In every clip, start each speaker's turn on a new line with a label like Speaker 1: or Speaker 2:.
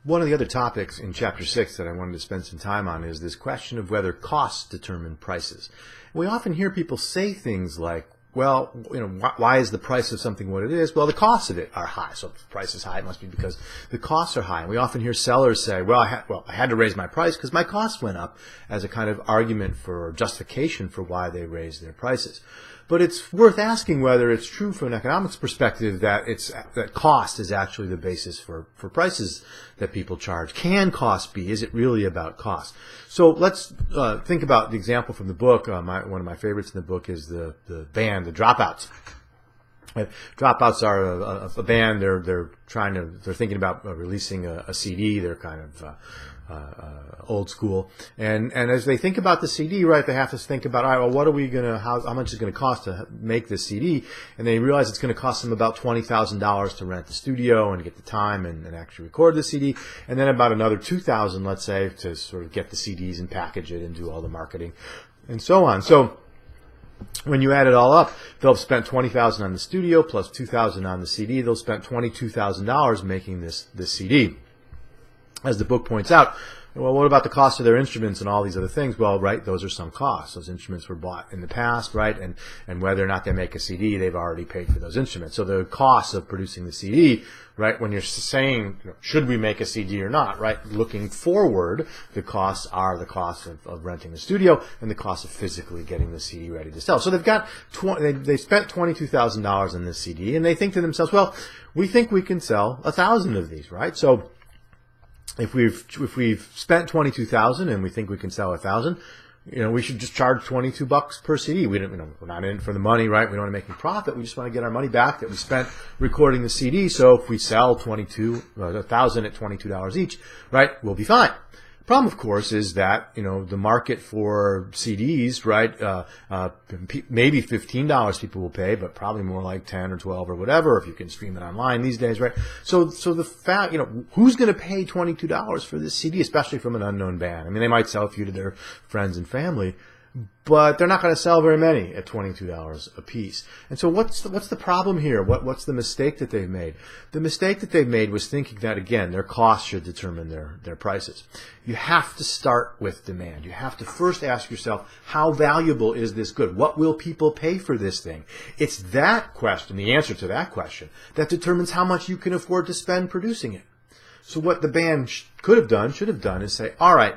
Speaker 1: One of the other topics in Chapter 6 that I wanted to spend some time on is this question of whether costs determine prices. We often hear people say things like, well, why is the price of something what it is? Well, the costs of it are high. So if the price is high, it must be because the costs are high. And we often hear sellers say, well, I had to raise my price because my costs went up, as a kind of argument for justification for why they raised their prices. But it's worth asking whether it's true from an economics perspective that cost is actually the basis for prices that people charge. Can cost be? Is it really about cost? So let's think about the example from the book. One of my favorites in the book is the band, the Dropouts. Dropouts are a band. They're thinking about releasing a CD. They're kind of old school, and as they think about the CD, right, they have to think about, all right, well, how much is it going to cost to make this CD? And they realize it's going to cost them about $20,000 to rent the studio and get the time and actually record the CD, and then about another $2,000, let's say, to sort of get the CDs and package it and do all the marketing and so on. So when you add it all up, they'll have spent $20,000 on the studio plus $2,000 on the CD. They'll spend $22,000 making this CD. As the book points out, well, what about the cost of their instruments and all these other things? Well, right, those are some costs. Those instruments were bought in the past, right? And whether or not they make a CD, they've already paid for those instruments. So the cost of producing the CD, right, when you're saying, should we make a CD or not, right? Looking forward, the costs are the cost of renting the studio and the cost of physically getting the CD ready to sell. So they've got they spent $22,000 on this CD, and they think to themselves, well, we think we can sell 1,000 of these, right? So if we've spent $22,000 and we think we can sell 1,000, we should just charge $22 per CD. We're not in it for the money, right? We don't want to make any profit. We just want to get our money back that we spent recording the CD. So if we sell 1,000 at $22 each, right, we'll be fine. Problem, of course, is that the market for CDs, right? Maybe $15 people will pay, but probably more like 10 or 12 or whatever if you can stream it online these days, right? So the fact, who's going to pay $22 for this CD, especially from an unknown band? I mean, they might sell a few to their friends and family, but they're not going to sell very many at $22 a piece. And so what's the problem here? What's the mistake that they've made? The mistake that they've made was thinking that, again, their costs should determine their prices. You have to start with demand. You have to first ask yourself, how valuable is this good? What will people pay for this thing? It's that question, the answer to that question, that determines how much you can afford to spend producing it. So what the band should have done is say, all right,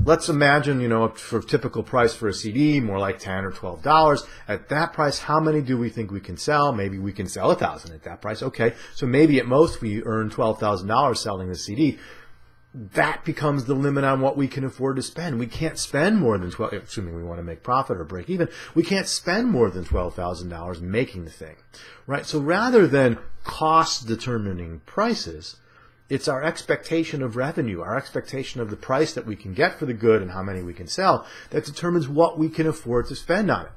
Speaker 1: let's imagine, for typical price for a CD, more like $10 or $12. At that price, how many do we think we can sell? Maybe we can sell 1,000 at that price. Okay, so maybe at most we earn $12,000 selling the CD. That becomes the limit on what we can afford to spend. We can't spend more than assuming we want to make profit or break even, we can't spend more than $12,000 making the thing, right? So rather than cost determining prices, it's our expectation of revenue, our expectation of the price that we can get for the good and how many we can sell that determines what we can afford to spend on it.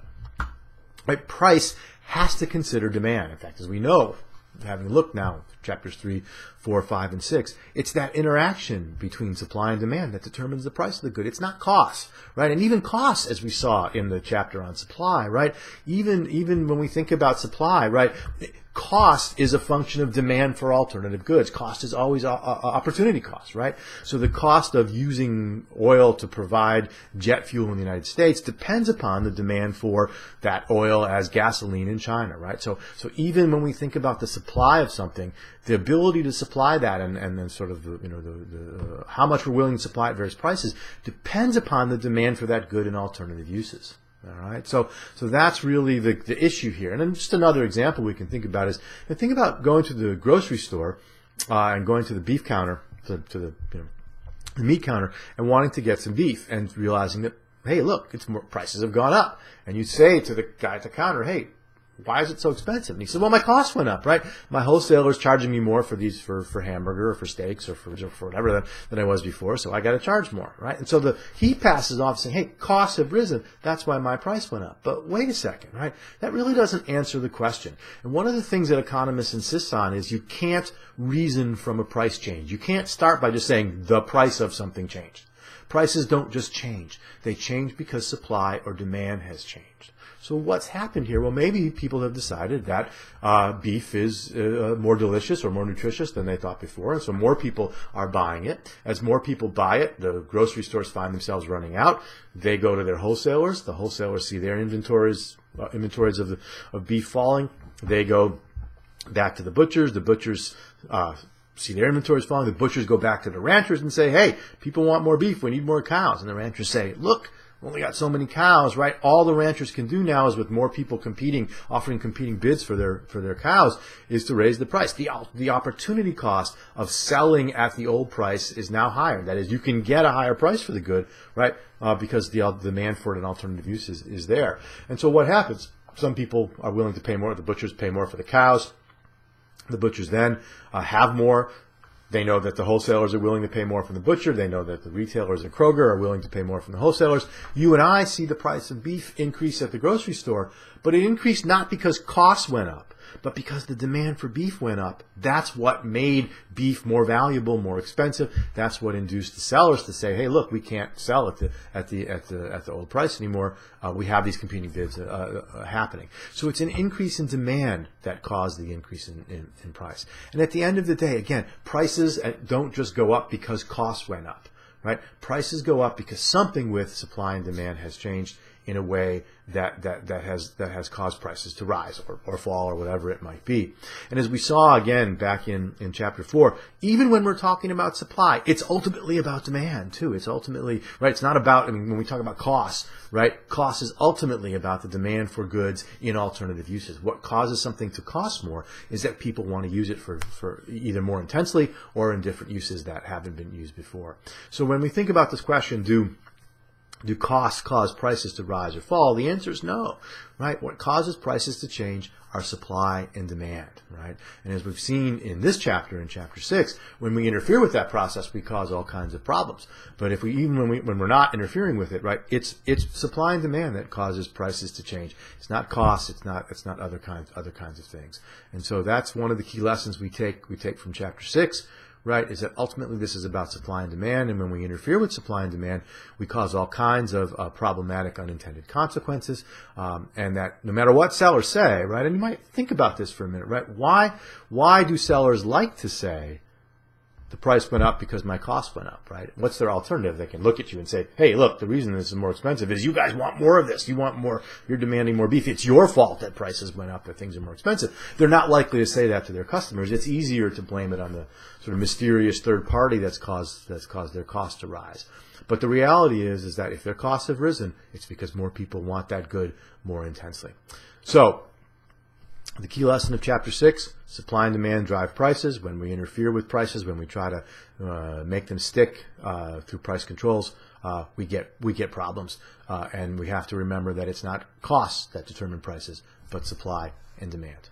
Speaker 1: Right? Price has to consider demand. In fact, as we know, having looked now, chapters 3, 4, 5, and 6, it's that interaction between supply and demand that determines the price of the good. It's not cost, right? And even costs, as we saw in the chapter on supply, right? Even when we think about supply, right? Cost is a function of demand for alternative goods. Cost is always opportunity cost, right? So the cost of using oil to provide jet fuel in the United States depends upon the demand for that oil as gasoline in China, right? So even when we think about the supply of something, the ability to supply that and then sort of the how much we're willing to supply at various prices depends upon the demand for that good in alternative uses. All right, so that's really the issue here. And then just another example we can think about is think about going to the grocery store and going to the beef counter, to the meat counter, and wanting to get some beef, and realizing that, hey, look, prices have gone up, and you say to the guy at the counter, hey, why is it so expensive? And he said, well, my costs went up, right? My wholesaler is charging me more for these, for hamburger or for steaks or for whatever than I was before, so I got to charge more, right? And so he passes off saying, hey, costs have risen. That's why my price went up. But wait a second, right? That really doesn't answer the question. And one of the things that economists insist on is you can't reason from a price change. You can't start by just saying the price of something changed. Prices don't just change. They change because supply or demand has changed. So what's happened here? Well, maybe people have decided that beef is more delicious or more nutritious than they thought before, and so more people are buying it. As more people buy it, the grocery stores find themselves running out. They go to their wholesalers. The wholesalers see their inventories of beef falling. They go back to the butchers. The butchers see their inventories falling. The butchers go back to the ranchers and say, hey, people want more beef. We need more cows. And the ranchers say, look, we only got so many cows, right? All the ranchers can do now is, with more people competing, offering competing bids for their cows, is to raise the price. The opportunity cost of selling at the old price is now higher. That is, you can get a higher price for the good, right? Because the demand for it in alternative use is there. And so what happens? Some people are willing to pay more. The butchers pay more for the cows. The butchers then have more. They know that the wholesalers are willing to pay more from the butcher. They know that the retailers at Kroger are willing to pay more from the wholesalers. You and I see the price of beef increase at the grocery store, but it increased not because costs went up, but because the demand for beef went up. That's what made beef more valuable, more expensive. That's what induced the sellers to say, "Hey, look, we can't sell it at the old price anymore. We have these competing bids happening." So it's an increase in demand that caused the increase in price. And at the end of the day, again, prices don't just go up because costs went up, right? Prices go up because something with supply and demand has changed in a way that has caused prices to rise or fall or whatever it might be. And as we saw again back in chapter 4, even when we're talking about supply, it's ultimately about demand too. It's ultimately, right, it's not about, when we talk about costs, right, cost is ultimately about the demand for goods in alternative uses. What causes something to cost more is that people want to use it for either more intensely or in different uses that haven't been used before. So when we think about this question, do costs cause prices to rise or fall? The answer is no, right? What causes prices to change are supply and demand, right? And as we've seen in this chapter, in chapter 6, when we interfere with that process, we cause all kinds of problems. But if when we're not interfering with it, right, it's supply and demand that causes prices to change. It's not cost. It's not other kinds of things. And so that's one of the key lessons we take from chapter 6. Right, is that ultimately this is about supply and demand, and when we interfere with supply and demand, we cause all kinds of problematic unintended consequences, and that no matter what sellers say, right, and you might think about this for a minute, right, why do sellers like to say the price went up because my cost went up, right? What's their alternative? They can look at you and say, hey, look, the reason this is more expensive is you guys want more of this. You want more. You're demanding more beef. It's your fault that prices went up, that things are more expensive. They're not likely to say that to their customers. It's easier to blame it on the sort of mysterious third party that's caused their costs to rise. But the reality is that if their costs have risen, it's because more people want that good more intensely. So the key lesson of chapter 6, supply and demand drive prices. When we interfere with prices, when we try to make them stick through price controls, we get problems. And we have to remember that it's not costs that determine prices, but supply and demand.